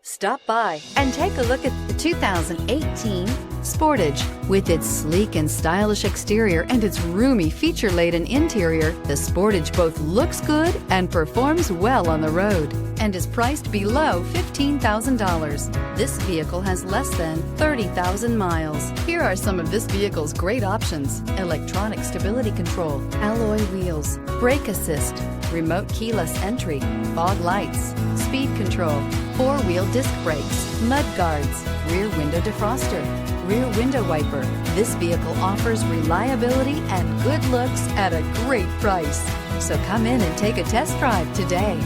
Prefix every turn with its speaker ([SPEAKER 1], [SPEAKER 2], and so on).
[SPEAKER 1] Stop by and take a look at the 2018 Sportage. With its sleek and stylish exterior and its roomy feature-laden interior, the Sportage both looks good and performs well on the road and is priced below $15,000. This vehicle has less than 30,000 miles. Here are some of this vehicle's great options: electronic stability control, alloy wheels, brake assist, remote keyless entry, fog lights, speed control, four-wheel disc brakes, mud guards, rear window defroster, rear window wiper. This vehicle offers reliability and good looks at a great price. So come in and take a test drive today.